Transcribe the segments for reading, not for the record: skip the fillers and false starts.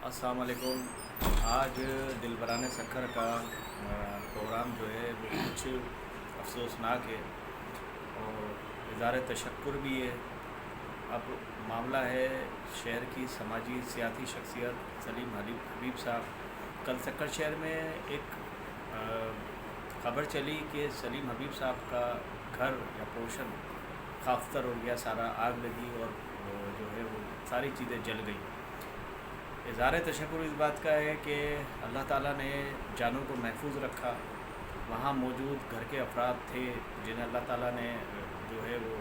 अस्सलाम वालेकुम। आज दिलबराने सखर का प्रोग्राम जो है वो कुछ अफसोसनाक है और इज़हार तशक्कुर भी है। अब मामला है शहर की समाजी सियासी शख्सियत सलीम हबीब साहब। कल सक्कर शहर में एक ख़बर चली कि सलीम हबीब साहब का घर या पोर्शन खाफ्तर हो गया, सारा आग लगी और जो है वो सारी चीज़ें जल गई। इज़हार तशक्कुर इस बात का है कि अल्लाह ताला ने जानों को महफूज रखा। वहाँ मौजूद घर के अफराद थे जिन्हें अल्लाह ताला ने जो है वो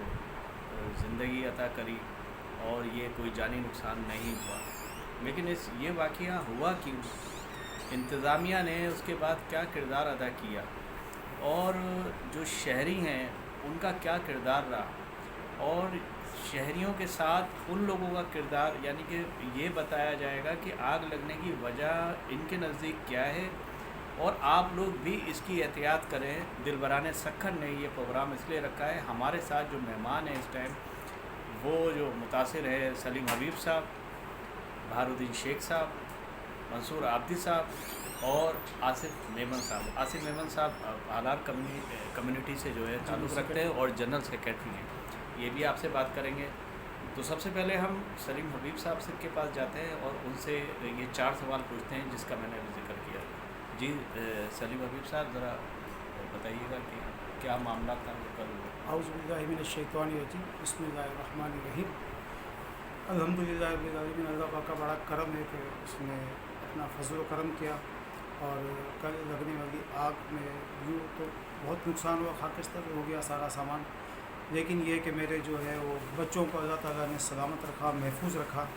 ज़िंदगी अता करी और ये कोई जानी नुकसान नहीं हुआ। लेकिन ये वाक़या हुआ क्यों, इंतज़ामिया ने उसके बाद क्या किरदार अदा किया और जो शहरी हैं उनका क्या किरदार रहा और शहरियों के साथ उन लोगों का किरदार, यानी कि ये बताया जाएगा कि आग लगने की वजह इनके नज़दीक क्या है और आप लोग भी इसकी एहतियात करें। दिलबराने सखर ने ये प्रोग्राम इसलिए रखा है। हमारे साथ जो मेहमान हैं इस टाइम वो जो मुतासिर है सलीम हबीब साहब, बहारुद्दीन शेख साहब, मंसूर आब्दी साहब और आसिफ मेमन साहब। आसिफ मेमन साहब आलार कम्युनिटी से जो है ताल्लुक़ रखते हैं और जनरल सेक्रेटरी हैं। ये भी आपसे बात करेंगे। तो सबसे पहले हम सलीम हबीब साहब के पास जाते हैं और उनसे ये 4 सवाल पूछते हैं जिसका मैंने अभी जिक्र किया। जी सलीम हबीब साहब, ज़रा बताइएगा कि क्या मामला था वो कल हुआ। औज़ुबिल्लाहि मिनश्शैतानिर्रजीम, बिस्मिल्लाहिर्रहमानिर्रहीम। अल्हम्दुलिल्लाहि रब्बिल आलमीन। अल्लाह पाक का बड़ा करम है कि उसने अपना फजल करम किया और कल लगने वाली आग में यूँ तो बहुत नुकसान हुआ, खाकिस्तान हो गया सारा सामान। लेकिन ये कि मेरे जो है वो बच्चों को अल्लाह ताला ने सलामत रखा, महफूज रखा।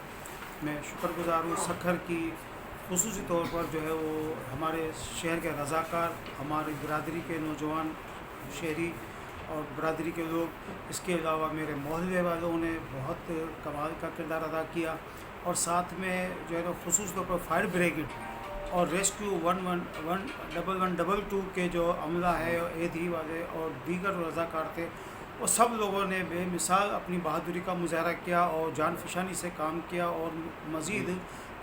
मैं शुक्रगुज़ार हूँ सखर की, खुसूसी तौर पर जो है वो हमारे शहर के रज़ाकार, हमारी बरादरी के नौजवान शहरी और बरादरी के लोग, इसके अलावा मेरे मोहल्ले वालों ने बहुत कमाल का किरदार अदा किया। और साथ में जो है ना खुसूस तौर पर फायर ब्रिगेड और रेस्क्यू 11122 के जो अमला है, एधी वाले और दीगर रज़ाकार थे, वो सब लोगों ने बेमिसाल अपनी बहादुरी का मुजाहरा किया और जान फ़शानी से काम किया और मज़ीद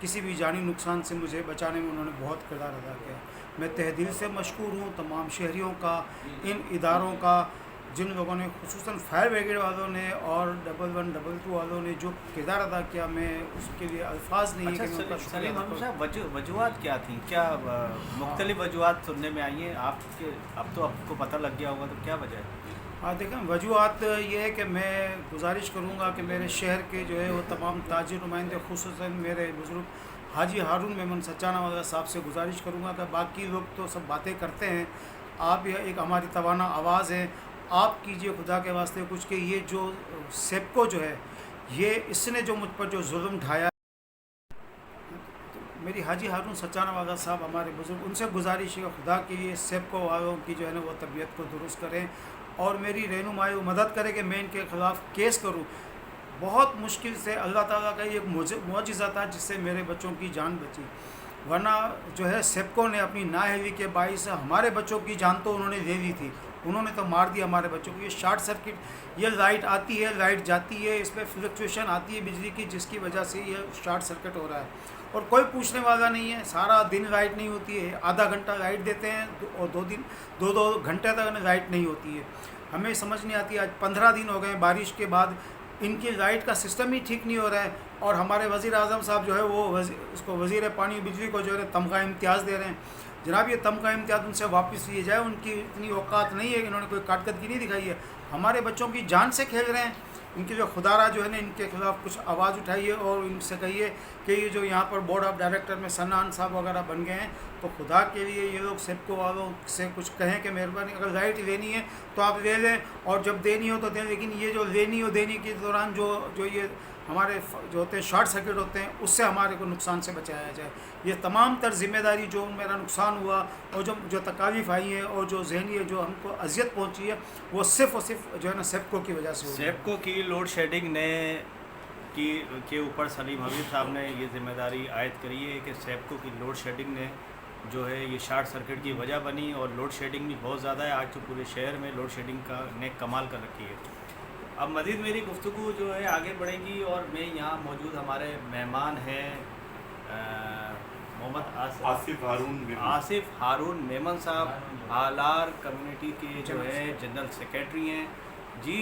किसी भी जानी नुकसान से मुझे बचाने में उन्होंने बहुत किरदार अदा किया। मैं तहे दिल से मशकूर हूँ तमाम शहरियों का, इन इदारों का, जिन लोगों ने खुसूसन फायर ब्रिगेड वालों ने और 1122 वालों ने जो किरदार अदा किया, मैं उसके लिए अल्फाज नहीं है कि मैं उनका शुक्रिया अदा करूं। वजूहत क्या थी, क्या मुख्तलिफ वजूहत सुनने में आई हैं आपके? अब तो आपको पता लग गया होगा, तो क्या वजह है? हाँ देखें, वजूहत ये है कि मैं गुजारिश करूँगा कि मेरे शहर के जो है वो तमाम ताजिर नुमाइंदे, खुसूसन मेरे बुज़ुर्ग हाजी हारून मेमन सच्चाना वाला साहब से गुजारिश करूँगा कि बाकी लोग तो सब बातें करते हैं, आप यह एक हमारी तवाना आवाज़ है, आप कीजिए खुदा के वास्ते कुछ कि ये जो सेप्को जो है, ये इसने जो मुझ पर जो जुल्म ढाया, मेरी हाजी हारून सच्चाना वाला साहब हमारे बुज़ुर्ग, उनसे गुजारिश है खुदा के लिए सेप्को वालों की जो है ना वो तबीयत को दुरुस्त करें और मेरी रहनुमाई मदद करे कि मैं इनके ख़िलाफ़ केस करूं। बहुत मुश्किल से अल्लाह ताला का एक मुआजिज़ा था जिससे मेरे बच्चों की जान बची, वरना जो है सेप्को ने अपनी नाअहली के बाइस हमारे बच्चों की जान तो उन्होंने ले ली थी, उन्होंने तो मार दिया हमारे बच्चों को। ये शॉर्ट सर्किट, ये लाइट आती है, लाइट जाती है, इसमें फ्लक्चुएशन आती है बिजली की, जिसकी वजह से ये शॉर्ट सर्किट हो रहा है और कोई पूछने वाला नहीं है। सारा दिन लाइट नहीं होती है, आधा घंटा लाइट देते हैं और 2 घंटे तक लाइट नहीं होती है। हमें समझ नहीं आती, आज 15 दिन हो गए बारिश के बाद, इनकी लाइट का सिस्टम ही ठीक नहीं हो रहा है और हमारे वज़ीर आज़म साहब जो है वो उसको वज़ीर पानी बिजली को जो है तमगा इम्तियाज़ दे रहे हैं। जनाब ये तमगा इम्तियाज़ उनसे वापस लिए जाए, उनकी इतनी औकात नहीं है, इन्होंने कोई कारकर्दगी नहीं दिखाई है, हमारे बच्चों की जान से खेल रहे हैं। इनके जो खुदारा जो है ना, इनके खिलाफ़ कुछ आवाज़ उठाइए और इनसे कहिए कि ये जो यहाँ पर बोर्ड ऑफ डायरेक्टर में सन्नान साहब वगैरह बन गए हैं, तो खुदा के लिए ये लोग सेप्को वालों से कुछ कहें कि मेहरबानी अगर लाइट लेनी है तो आप ले लें और जब देनी हो तो दें, लेकिन ये जो लेनी हो देने के दौरान जो ये हमारे जो होते हैं शॉर्ट सर्किट होते हैं, उससे हमारे को नुकसान से बचाया जाए। ये तमाम तर जिम्मेदारी जो मेरा नुकसान हुआ और जो तकालीफ आई है और जो जहनी है जो हमको अजियत पहुंची है, वो सिर्फ़ और सिर्फ जो है ना सेप्को की वजह से हुई। सेप्को की लोड शेडिंग ने के ऊपर सलीम हबीब साहब ने ये जिम्मेदारी आयद करी है कि सेप्को की लोड शेडिंग ने जो है ये शॉर्ट सर्किट की वजह बनी और लोड शेडिंग भी बहुत ज़्यादा है। आज तो पूरे शहर में लोड शेडिंग का ने कमाल कर रखी है। अब मज़ीद मेरी गुफ्तगू जो है आगे बढ़ेगी और मैं यहाँ मौजूद हमारे मेहमान हैं मोहम्मद आसिफ हारून मेमन साहब हालार कम्युनिटी के जो है जनरल सेक्रेटरी हैं। जी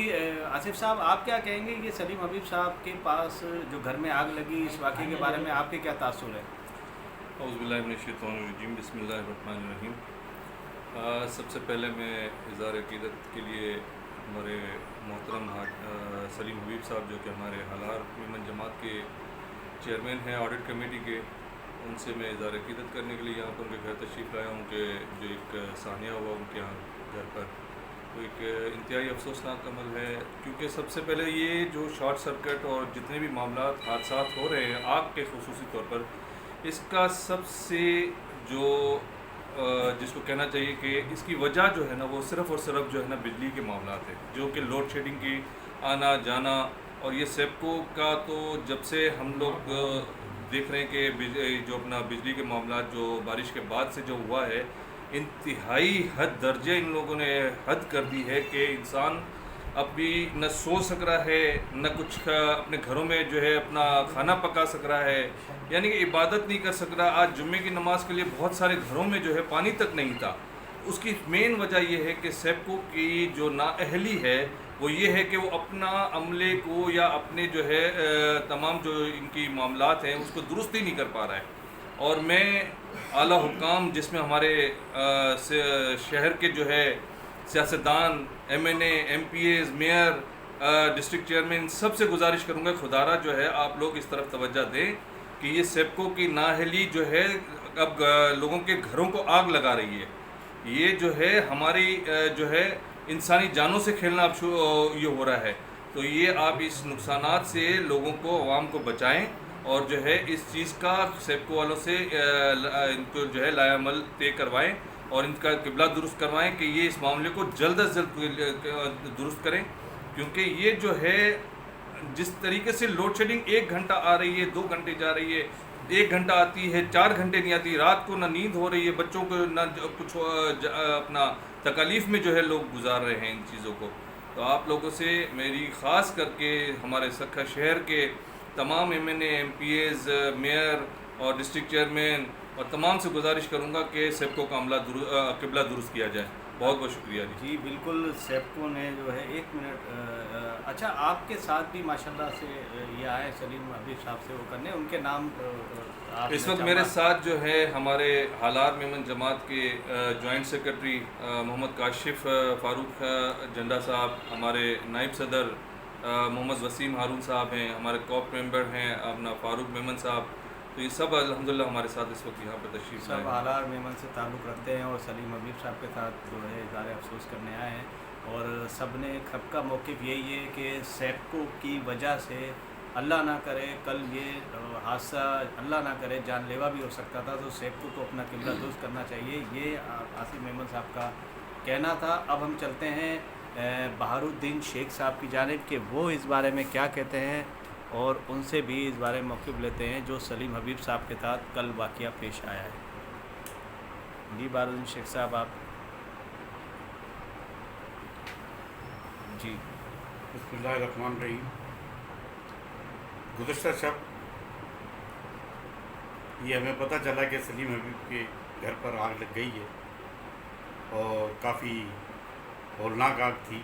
आसिफ साहब, आप क्या कहेंगे ये सलीम हबीब साहब के पास जो घर में आग लगी, इस वाक़े के बारे में आपके क्या तासुर है? औज़ुबिल्लाहिमिनश्शैतानिर्रजीम, बिस्मिल्लाहिर्रहमानिर्रहीम। सबसे पहले मैं इज़हार अक़ीदत के लिए हमारे मोहतरम सलीम हबीब साहब जो कि हमारे हालार मेमन जमात के चेयरमैन हैं ऑडिट कमेटी के, उनसे मैं इज़हार अक़ीदत करने के लिए यहाँ पर उनके घर तशरीफ़ लाया हूँ कि जो एक सानिया हुआ उनके यहाँ घर पर, तो एक इंतहाई अफसोसनाक अमल है। क्योंकि सबसे पहले ये जो शॉर्ट सर्किट और जितने भी मामला हादसा हो रहे हैं आग के खुसूसी तौर पर, इसका सबसे जो जिसको कहना चाहिए कि इसकी वजह जो है ना वो सिर्फ़ और सिर्फ जो है ना बिजली के मामला है, जो कि लोड शेडिंग की आना जाना। और ये सेप्को का तो जब से हम लोग देख रहे हैं कि जो अपना बिजली के मामला जो बारिश के बाद से जो हुआ है, इंतहाई हद दर्जे इन लोगों ने हद कर दी है कि इंसान अब भी न सो सक रहा है, न कुछ अपने घरों में जो है अपना खाना पका सक रहा है, यानी कि इबादत नहीं कर सक रहा। आज जुम्मे की नमाज़ के लिए बहुत सारे घरों में जो है पानी तक नहीं था। उसकी मेन वजह यह है कि सेप्को की जो नाअहली है वो ये है कि वो अपना अमले को या अपने जो है तमाम जो इनकी मामलात हैं उसको दुरुस्त ही नहीं कर पा रहा है। और मैं आला हुकाम जिसमें हमारे शहर के जो है सियासतदान, MNA, MPAs, mayor, district chairman सबसे गुजारिश करूँगा खुदारा जो है आप लोग इस तरफ तवज्जो दें कि ये सेप्को की नाअहली जो है अब लोगों के घरों को आग लगा रही है। ये जो है हमारी जो है इंसानी जानों से खेलना अब ये हो रहा है। तो ये आप इस नुकसानात से लोगों को, आवाम को बचाएं और जो है इस चीज़ का सेप्को वालों से इनको जो है लायामल तय करवाएं और इनका किबला दुरुस्त करवाएं कि ये इस मामले को जल्द अज जल्द दुरुस्त करें। क्योंकि ये जो है जिस तरीके से लोड शेडिंग 1 घंटा आ रही है, 2 घंटे जा रही है, 1 घंटा आती है, 4 घंटे नहीं आती, रात को ना नींद हो रही है, बच्चों को ना कुछ अपना तकलीफ़ में जो है लोग गुजार रहे हैं इन चीज़ों को। तो आप लोगों से मेरी ख़ास करके हमारे सखा शहर के तमाम MNA, MPAs, मेयर और डिस्ट्रिक्ट चेयरमैन और तमाम से गुजारिश करूँगा कि सेप्को का किबला दुरुस्त किया जाए। बहुत बहुत शुक्रिया जी। बिल्कुल, सेप्को ने जो है 1 मिनट अच्छा आपके साथ भी माशाल्लाह से ये आए सलीम हबीब साहब से वो करने, उनके नाम इस वक्त मेरे साथ जो है हमारे हालार मेमन जमात के जॉइंट सेक्रेटरी मोहम्मद काशिफ फ़ारूक झंडा साहब, हमारे नायब सदर मोहम्मद वसीम हारून साहब हैं, हमारे कॉप मेंबर हैं अपना फ़ारूक मेमन साहब। तो ये सब अल्हम्दुलिल्लाह हमारे साथ इस वक्त यहाँ पर तशरीफ़ सब हालार मेमन से ताल्लुक़ रखते हैं और सलीम हबीब साहब के साथ जो है इज़हार अफसोस करने आए हैं। और सब ने सबका मौक़िफ़ यही है कि सेप्को की वजह से अल्लाह ना करे कल ये हादसा, अल्लाह ना करे जानलेवा भी हो सकता था। तो सेप्को को अपना किबला दुरुस्त करना चाहिए, ये आसिफ मेमन साहब का कहना था। अब हम चलते हैं बहारुद्दीन शेख साहब की जानिब कि वो इस बारे में क्या कहते हैं और उनसे भी इस बारे में मौक़िफ़ लेते हैं जो सलीम हबीब साहब के साथ कल वाक़या पेश आया है। जी बहारुद्दीन शेख साहब आप जी। बिस्मिल्लाहिर्रहमानिर्रहीम। गुज़श्ता शब ये हमें पता चला कि सलीम हबीब के घर पर आग लग गई है और काफ़ी हौलनाक आग थी।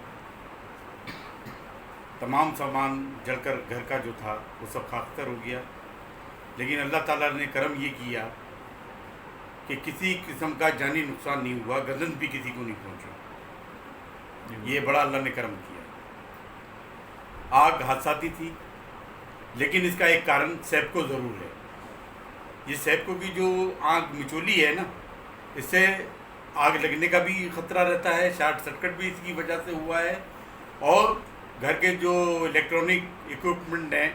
तमाम सामान जलकर घर का जो था वो सब खाकतर हो गया। लेकिन अल्लाह ताला ने करम ये किया कि किसी किस्म का जानी नुकसान नहीं हुआ, गंदन भी किसी को नहीं पहुंचा। ये बड़ा अल्लाह ने करम किया। आग हादसाती थी लेकिन इसका एक कारण सेप्को ज़रूर है। ये सेप्को की जो आग मिचोली है ना, इससे आग लगने का भी ख़तरा रहता है। शॉर्ट सर्किट भी इसकी वजह से हुआ है और घर के जो इलेक्ट्रॉनिक इक्विपमेंट हैं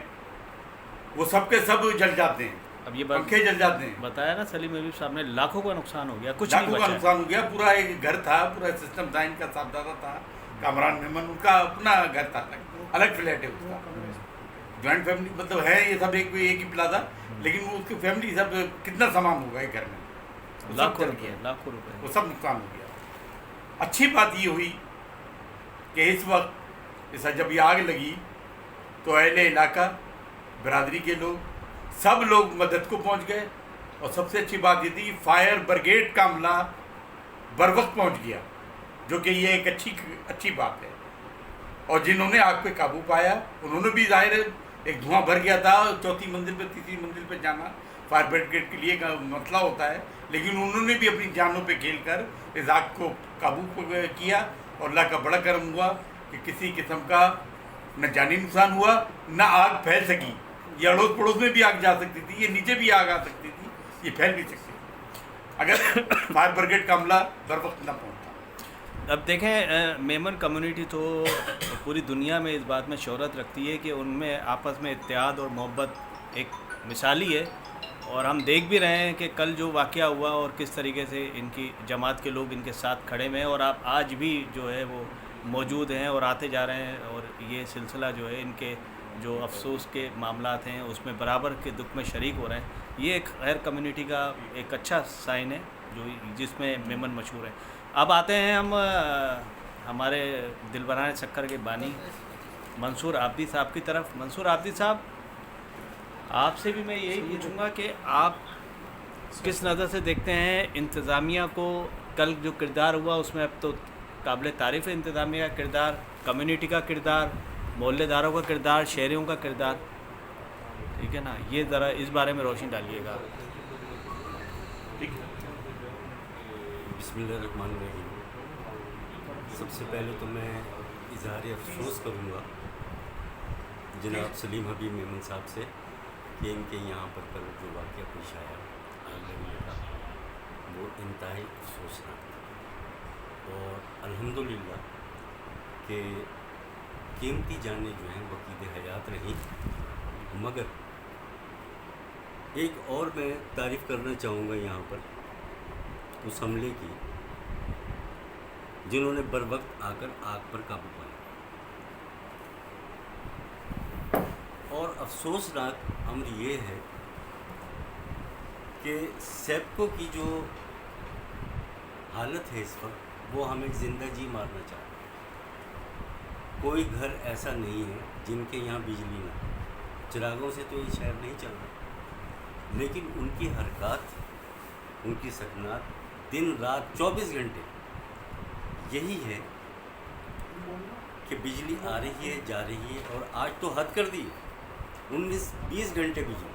वो सब के सब जल जाते हैं। अब ये पंखे जल जाते हैं। बताया ना सलीम हबीब साहब ने, लाखों का नुकसान हो गया, कुछ लाखों नहीं का बचा। नुकसान हो गया। पूरा एक घर था, पूरा सिस्टम था, इनका साहबजादा था कामरान मेमन, उनका अपना घर था, अलग फ्लैट है उसका। जॉइंट फैमिली मतलब है ये सब एक ही प्लाजा, लेकिन वो उसकी फैमिली सब कितना सामान होगा एक घर में, लाखों रुपए वो सब नुकसान हो गया। अच्छी बात ये हुई कि इस वक्त जब ये आग लगी तो अहले इलाका, बरादरी के लोग सब लोग मदद को पहुंच गए, और सबसे अच्छी बात ये थी फायर ब्रिगेड का अमला बर वक्त पहुंच गया, जो कि ये एक अच्छी बात है। और जिन्होंने आग पे काबू पाया उन्होंने भी जाहिर है, एक धुआं भर गया था, चौथी मंजिल पे तीसरी मंजिल पे जाना फायर ब्रिगेड के लिए का मसला होता है, लेकिन उन्होंने भी अपनी जानों पे खेल कर इस आग को काबू किया, और अल्लाह का बड़ा करम हुआ कि किसी किस्म का न जानी नुकसान हुआ, न आग फैल सकी। ये अड़ोस पड़ोस में भी आग जा सकती थी, ये नीचे भी आग आ सकती थी, ये फैल भी सकती थी अगर फायर ब्रिगेड का अमला बर वक्त न पहुंचता। अब देखें, मेमन कम्युनिटी तो पूरी दुनिया में इस बात में शोहरत रखती है कि उनमें आपस में इत्तेहाद और मोहब्बत एक मिसाली है, और हम देख भी रहे हैं कि कल जो वाक़या हुआ और किस तरीके से इनकी जमात के लोग इनके साथ खड़े हुए हैं, और आप आज भी जो है वो मौजूद हैं और आते जा रहे हैं, और ये सिलसिला जो है इनके जो अफसोस के मामलात हैं उसमें बराबर के दुख में शरीक हो रहे हैं। ये एक गैर कम्युनिटी का एक अच्छा साइन है जो जिसमें मेमन मशहूर है। अब आते हैं हम हमारे दिलबराने शक्कर के बानी मंसूर आबदी साहब की तरफ। मंसूर आबदी साहब, आपसे भी मैं यही पूछूंगा कि आप किस नज़र से देखते हैं इंतज़ामिया को? कल जो किरदार हुआ उसमें अब तो काबिल तारीफ़ है इंतज़ामिया का किरदार, कम्युनिटी का किरदार, मोहल्लेदारों का किरदार, शहरियों का किरदार, ठीक है ना? ये ज़रा इस बारे में रोशनी डालिएगा। बिस्मिल्लाहिर्रहमानिर्रहीम। सबसे पहले तो मैं इज़हार अफसोस करूँगा जनाब सलीम हबीब मेमन साहब से कि इनके यहाँ पर कल जो वाक़या पेश आया आग लगने का, वो इंतहाई अफसोसनाक था। और अल्हम्दुलिल्लाह कि कीमती जानें जो हैं वक़ीद हयात रहीं। मगर एक और मैं तारीफ़ करना चाहूँगा यहाँ पर उस हमले की जिन्होंने बर वक्त आकर आग पर काबू पाया। और अफसोसनाक अमर ये है कि सेप्को की जो हालत है इस वक्त, वो हमें ज़िंदा जी मारना चाहता है। कोई घर ऐसा नहीं है जिनके यहाँ बिजली ना हो, चिरागों से तो ये शहर नहीं चल रहा, लेकिन उनकी हरकत, उनकी सकनात दिन रात 24 घंटे यही है कि बिजली आ रही है, जा रही है। और आज तो हद कर दी, 19-20 घंटे बिजली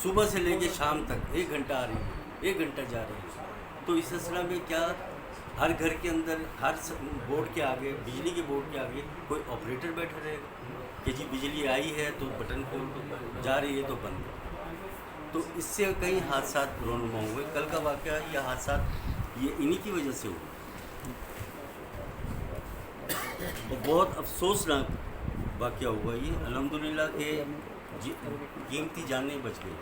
सुबह से लेके शाम तक, 1 घंटा आ रही है, 1 घंटा जा रही है। तो इस सिलसिला में क्या हर घर के अंदर, हर बोर्ड के आगे, बिजली के बोर्ड के आगे कोई ऑपरेटर बैठा रहेगा कि जी बिजली आई है तो बटन खोल दो, जा रही है तो बंद करो। तो इससे कई हादसा रोनुमा हुए। कल का वाक़या, ये हादसा ये इन्हीं की वजह से हुआ। तो बहुत अफसोसनाक वाक़या हुआ ये। अल्हम्दुलिल्लाह के कीमती जानें बच गई।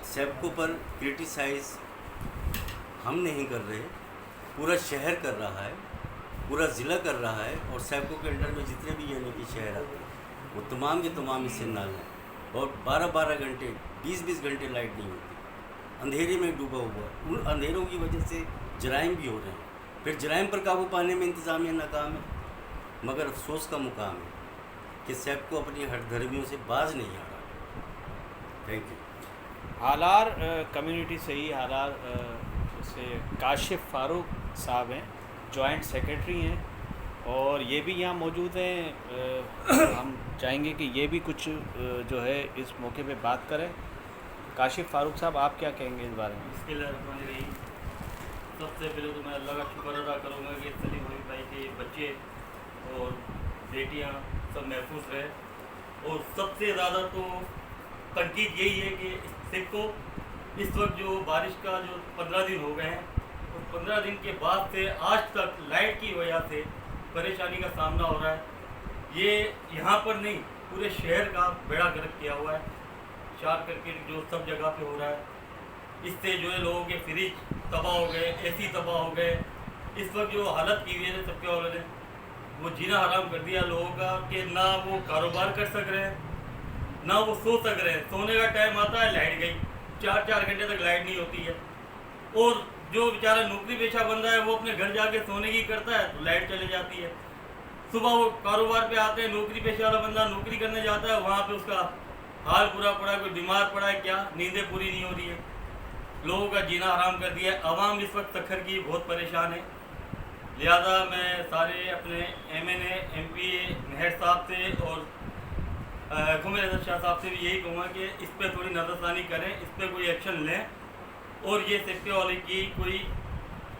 सेप्को पर क्रिटिसाइज़ हम नहीं कर रहे, पूरा शहर कर रहा है, पूरा ज़िला कर रहा है। और सेप्को के अंडर में जितने भी यानी कि शहर आते हैं वो तमाम के तमाम इससे नाल हैं। और 12-12 घंटे, 20-20 घंटे लाइट नहीं होती, अंधेरे में डूबा हुआ। उन अंधेरों की वजह से जराइम भी हो रहे हैं। फिर जराइम पर काबू पाने में इंतज़ामिया नाकाम है। मगर अफसोस का मुकाम है कि सेप्को अपनी हठधर्मियों से बाज नहीं आ रहा। Thank you. हालार कम्युनिटी से ही हालार से काशिफ फारूक साहब हैं, जॉइंट सेक्रेटरी हैं, और ये भी यहाँ मौजूद हैं। हम चाहेंगे कि ये भी कुछ जो है इस मौके पे बात करें। काशिफ फारूक साहब, आप क्या कहेंगे इस बारे में? बिस्मिल्लाहिर्रहमानिर्रहीम। सबसे पहले तो मैं अल्लाह का शुक्र अदा करूँगा कि सलीम हबीब भाई के बच्चे और बेटियाँ सब महफूज रहे। और सबसे ज़्यादा तो तनकीद यही है कि सिख को इस वक्त जो बारिश का जो 15 दिन हो गए हैं, उस 15 दिन के बाद से आज तक लाइट की वजह से परेशानी का सामना हो रहा है। ये यहाँ पर नहीं, पूरे शहर का बेड़ा गर्क किया हुआ है। शॉर्ट सर्किट जो सब जगह पे हो रहा है, इससे जो है लोगों के फ्रिज तबाह हो गए, एसी तबाह हो गए। इस वक्त जो हालत की हुई है सबके वालों ने, वो जीना हराम कर दिया लोगों का कि ना वो कारोबार कर सक रहे हैं, ना वो सो सक रहे हैं। सोने का टाइम आता है, लाइट गई, 4-4 घंटे तक लाइट नहीं होती है। और जो बेचारा नौकरी पेशा बंदा है वो अपने घर जाके सोने की करता है तो लाइट चली जाती है। सुबह वो कारोबार पे आते हैं, नौकरी पेशा वाला बंदा नौकरी करने जाता है, वहाँ पे उसका हाल बुरा पड़ा है, कोई बीमार पड़ा है, क्या नींदें पूरी नहीं हो रही है, लोगों का जीना हराम कर दिया है। आवाम इस वक्त सक्खर की बहुत परेशान है। लिहाजा मैं सारे अपने MNA MPA मेहर साहब से और खुमर अजहर शाह साहब से भी यही कहूँगा कि इस पर थोड़ी नज़रसानी करें, इस पर कोई एक्शन लें और ये सेफ्टी वाले की कोई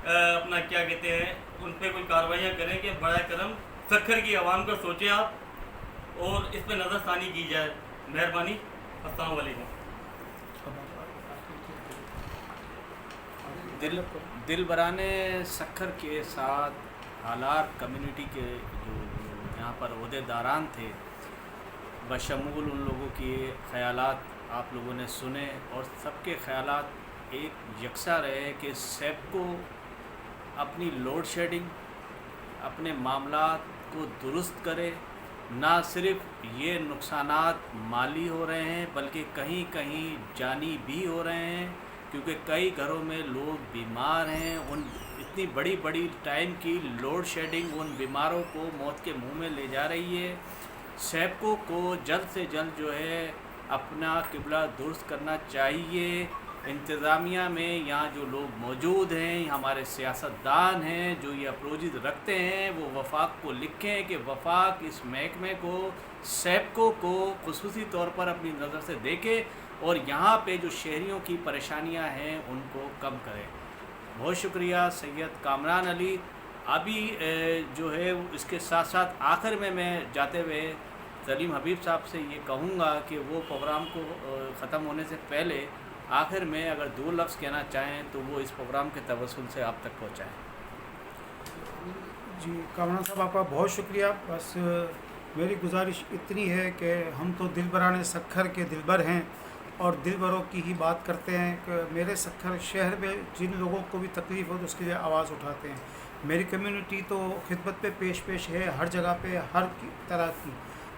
अपना क्या कहते हैं उन पर कोई कार्रवाइयाँ करें कि बड़ा करम सक्खर की आवाम का सोचें आप और इस पर नज़रसानी की जाए। मेहरबानी, अस्सलाम वालेकुम। दिलबराने सक्खर के साथ हालार कम्युनिटी के जो यहाँ पर ओहदेदारान थे, बशमूल उन लोगों के ख़यालात आप लोगों ने सुने और सबके ख़यालात एक यकसा रहे कि सेब को अपनी लोड शेडिंग, अपने मामलात को दुरुस्त करे। ना सिर्फ ये नुकसानात माली हो रहे हैं बल्कि कहीं कहीं जानी भी हो रहे हैं, क्योंकि कई घरों में लोग बीमार हैं। उन इतनी बड़ी बड़ी टाइम की लोड शेडिंग उन बीमारों को मौत के मुंह में ले जा रही है। सेबको को जल्द से जल्द जो है अपना किबला दुरुस्त करना चाहिए। इंतज़ामिया में यहाँ जो लोग मौजूद हैं, हमारे सियासतदान हैं जो ये अप्रोचेस रखते हैं, वो वफाक को लिखें कि वफाक इस महकमे को सेबको को खुसूसी तौर पर अपनी नज़र से देखे और यहाँ पे जो शहरियों की परेशानियाँ हैं उनको कम करें। बहुत शुक्रिया सैयद कामरान अली। अभी जो है इसके साथ साथ आखिर में मैं जाते हुए सलीम हबीब साहब से ये कहूँगा कि वो प्रोग्राम को ख़त्म होने से पहले आखिर में अगर 2 लफ्ज़ कहना चाहें तो वो इस प्रोग्राम के तवस्सुल से आप तक पहुँचाएँ। जी कामरान साहब, आपका बहुत शुक्रिया। बस मेरी गुजारिश इतनी है कि हम तो दिलबराने सक्खर के दिलबर हैं और दिलबरों की ही बात करते हैं कि मेरे सक्खर शहर में जिन लोगों को भी तकलीफ़ हो तो उसके लिए आवाज़ उठाते हैं। मेरी कम्युनिटी तो खिदमत पे पेश है हर जगह पे, हर तरह की,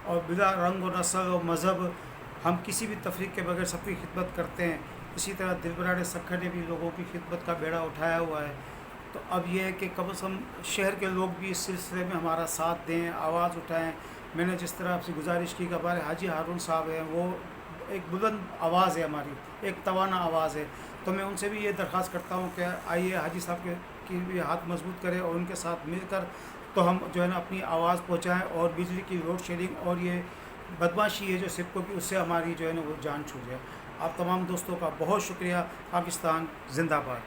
और बिला रंग व नस्ल व मज़हब हम किसी भी तफरीक के बगैर सबकी खिदमत करते हैं। इसी तरह दिलबराने सक्खर ने भी लोगों की खिदमत का बेड़ा उठाया हुआ है। तो अब यह है कि कम से कम शहर के लोग भी इस सिलसिले में हमारा साथ दें, आवाज़ उठाएँ। मैंने जिस तरह आपसे गुजारिश की कि हमारे हाजी हारून साहब हैं, वो एक बुलंद आवाज़ है, हमारी एक तवाना आवाज़ है, तो मैं उनसे भी ये दरख्वास्त करता हूँ कि आइए हाजी साहब की भी हाथ मजबूत करें और उनके साथ मिलकर तो हम जो है ना अपनी आवाज़ पहुँचाएँ और बिजली की लोड शेडिंग और ये बदमाशी है जो सिपको की, उससे हमारी जो है ना वो जान छूट जाए। आप तमाम दोस्तों का बहुत शुक्रिया। पाकिस्तान जिंदाबाद।